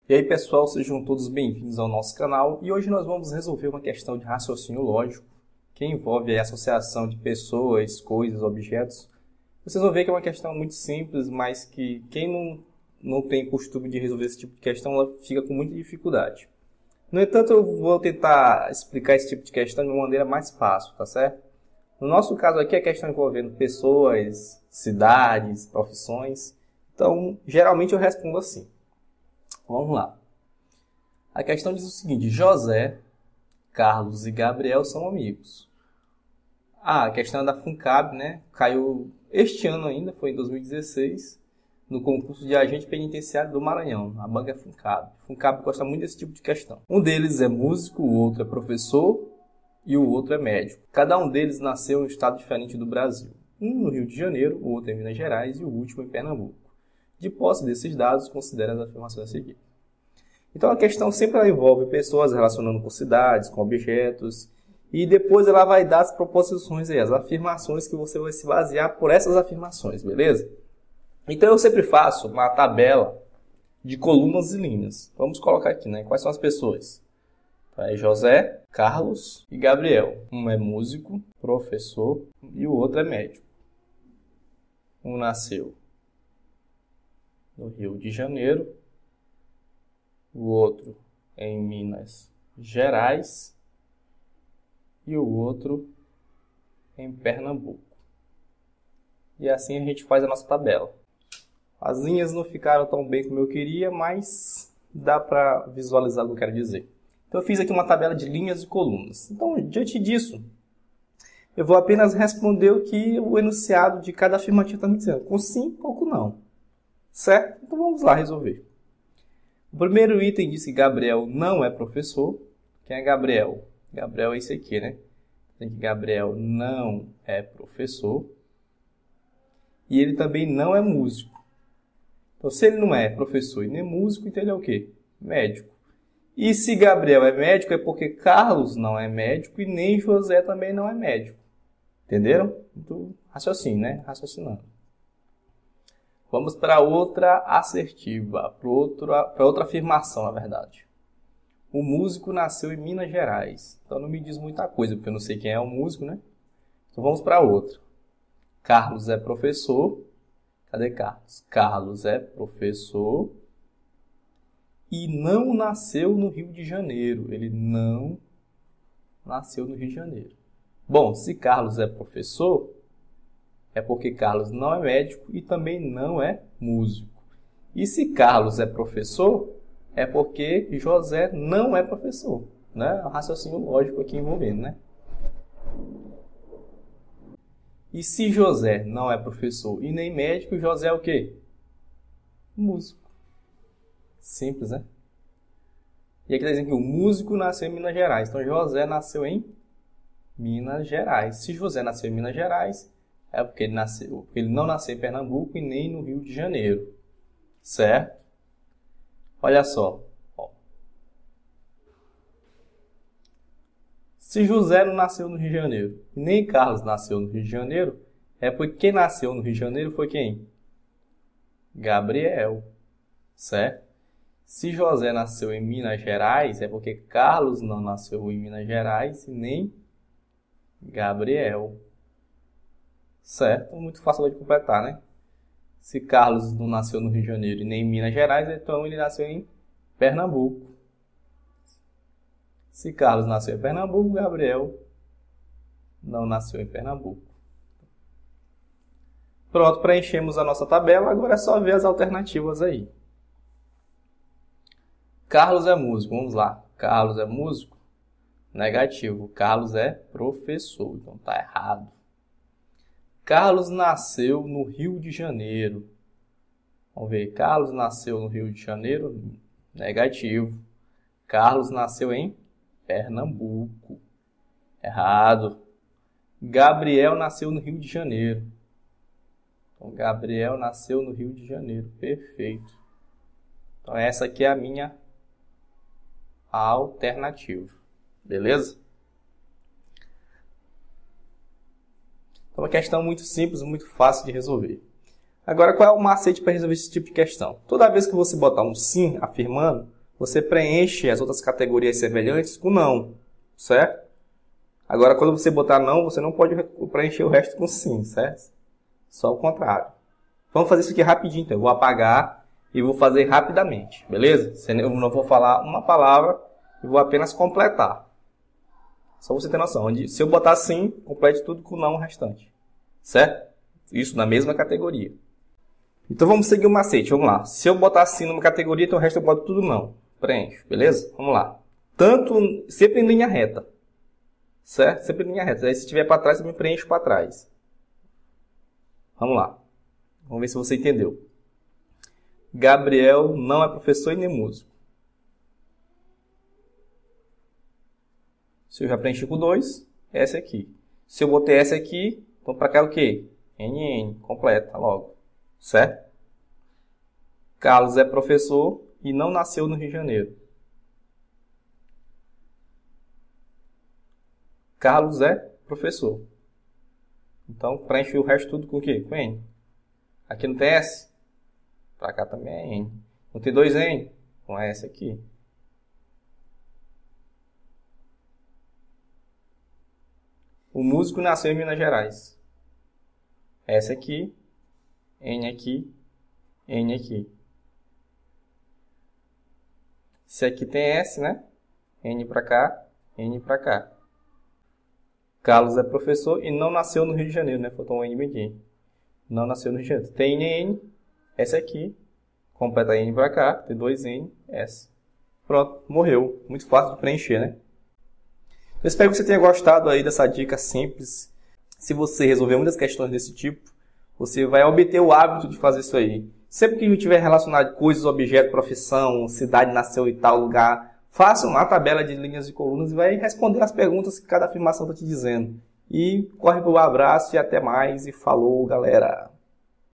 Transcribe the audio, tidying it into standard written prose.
E aí pessoal, sejam todos bem-vindos ao nosso canal e hoje nós vamos resolver uma questão de raciocínio lógico que envolve a associação de pessoas, coisas, objetos. Vocês vão ver que é uma questão muito simples, mas que quem não tem costume de resolver esse tipo de questão ela fica com muita dificuldade. No entanto, eu vou tentar explicar esse tipo de questão de uma maneira mais fácil, tá certo? No nosso caso aqui, é questão envolvendo pessoas, cidades, profissões. Então, geralmente eu respondo assim. Vamos lá. A questão diz o seguinte: José, Carlos e Gabriel são amigos. A questão é da FUNCAB, né? Caiu este ano ainda, foi em 2016, no concurso de agente penitenciário do Maranhão. A banca é FUNCAB. FUNCAB gosta muito desse tipo de questão. Um deles é músico, o outro é professor e o outro é médico. Cada um deles nasceu em um estado diferente do Brasil. Um no Rio de Janeiro, o outro em Minas Gerais e o último em Pernambuco. De posse desses dados, considere as afirmações a seguir. Então, a questão sempre envolve pessoas relacionando com cidades, com objetos, e depois ela vai dar as proposições aí, as afirmações que você vai se basear por essas afirmações, beleza? Então, eu sempre faço uma tabela de colunas e linhas. Vamos colocar aqui, né? Quais são as pessoas? Então, é José, Carlos e Gabriel. Um é músico, professor, e o outro é médico. Um nasceu no Rio de Janeiro, o outro em Minas Gerais e o outro em Pernambuco. E assim a gente faz a nossa tabela. As linhas não ficaram tão bem como eu queria, mas dá para visualizar o que eu quero dizer. Então eu fiz aqui uma tabela de linhas e colunas. Então, diante disso, eu vou apenas responder o que o enunciado de cada afirmativo está me dizendo, com sim ou com não. Certo? Então vamos lá resolver. O primeiro item diz que Gabriel não é professor. Quem é Gabriel? Gabriel é esse aqui, né? Tem que Gabriel não é professor. E ele também não é músico. Então, se ele não é professor e nem músico, então ele é o quê? Médico. E se Gabriel é médico, é porque Carlos não é médico e nem José também não é médico. Entenderam? Então, raciocínio, né? Raciocinando. Vamos para outra assertiva, para outra afirmação, na verdade. O músico nasceu em Minas Gerais. Então não me diz muita coisa, porque eu não sei quem é o músico, né? Então vamos para outra. Carlos é professor. Cadê Carlos? Carlos é professor e não nasceu no Rio de Janeiro. Ele não nasceu no Rio de Janeiro. Bom, se Carlos é professor, é porque Carlos não é médico e também não é músico. E se Carlos é professor, é porque José não é professor. Né? É um raciocínio lógico aqui envolvendo, né? E se José não é professor e nem médico, José é o quê? Músico. Simples, né? E aqui está dizendo que o músico nasceu em Minas Gerais. Então, José nasceu em Minas Gerais. Se José nasceu em Minas Gerais, é porque ele não nasceu em Pernambuco e nem no Rio de Janeiro. Certo? Olha só. Ó. Se José não nasceu no Rio de Janeiro e nem Carlos nasceu no Rio de Janeiro, é porque quem nasceu no Rio de Janeiro foi quem? Gabriel. Certo? Se José nasceu em Minas Gerais, é porque Carlos não nasceu em Minas Gerais e nem Gabriel. Certo? Muito fácil de completar, né? Se Carlos não nasceu no Rio de Janeiro e nem em Minas Gerais, então ele nasceu em Pernambuco. Se Carlos nasceu em Pernambuco, Gabriel não nasceu em Pernambuco. Pronto, preenchemos a nossa tabela. Agora é só ver as alternativas aí. Carlos é músico. Vamos lá. Carlos é músico? Negativo. Carlos é professor. Então tá errado. Carlos nasceu no Rio de Janeiro. Vamos ver. Carlos nasceu no Rio de Janeiro? Negativo. Carlos nasceu em Pernambuco. Errado. Gabriel nasceu no Rio de Janeiro. Então, Gabriel nasceu no Rio de Janeiro. Perfeito. Então, essa aqui é a minha alternativa. Beleza? É uma questão muito simples, muito fácil de resolver. Agora, qual é o macete para resolver esse tipo de questão? Toda vez que você botar um sim afirmando, você preenche as outras categorias semelhantes com não, certo? Agora, quando você botar não, você não pode preencher o resto com sim, certo? Só o contrário. Vamos fazer isso aqui rapidinho, então. Eu vou apagar e vou fazer rapidamente, beleza? Eu não vou falar uma palavra e vou apenas completar. Só você ter noção. Se eu botar sim, complete tudo com não o restante. Certo? Isso na mesma categoria. Então vamos seguir o macete, vamos lá. Se eu botar sim numa categoria, então o resto eu boto tudo não. Preencho, beleza? Vamos lá. Sempre em linha reta. Certo? Sempre em linha reta. Aí se tiver para trás, eu me preencho para trás. Vamos lá. Vamos ver se você entendeu. Gabriel não é professor e nem músico. Se eu já preenchi com 2, essa aqui. Se eu botei essa aqui, então para cá é o quê? NN, completa logo. Certo? Carlos é professor e não nasceu no Rio de Janeiro. Carlos é professor. Então, preenche o resto tudo com o quê? Com N. Aqui não tem S? Para cá também é N. Não tem 2 N? Com S aqui. O músico nasceu em Minas Gerais. S aqui, N aqui, N aqui. Se aqui tem S, né? N para cá, N para cá. Carlos é professor e não nasceu no Rio de Janeiro, né? Faltou um N aqui. Não nasceu no Rio de Janeiro. Tem N, S aqui. Completa N para cá, tem 2 N, S. Pronto, morreu. Muito fácil de preencher, né? Eu espero que você tenha gostado aí dessa dica simples. Se você resolver muitas questões desse tipo, você vai obter o hábito de fazer isso aí. Sempre que tiver relacionado coisas, objeto, profissão, cidade, nasceu em tal lugar, faça uma tabela de linhas e colunas e vai responder as perguntas que cada afirmação está te dizendo. E corre para o abraço e até mais. E falou, galera!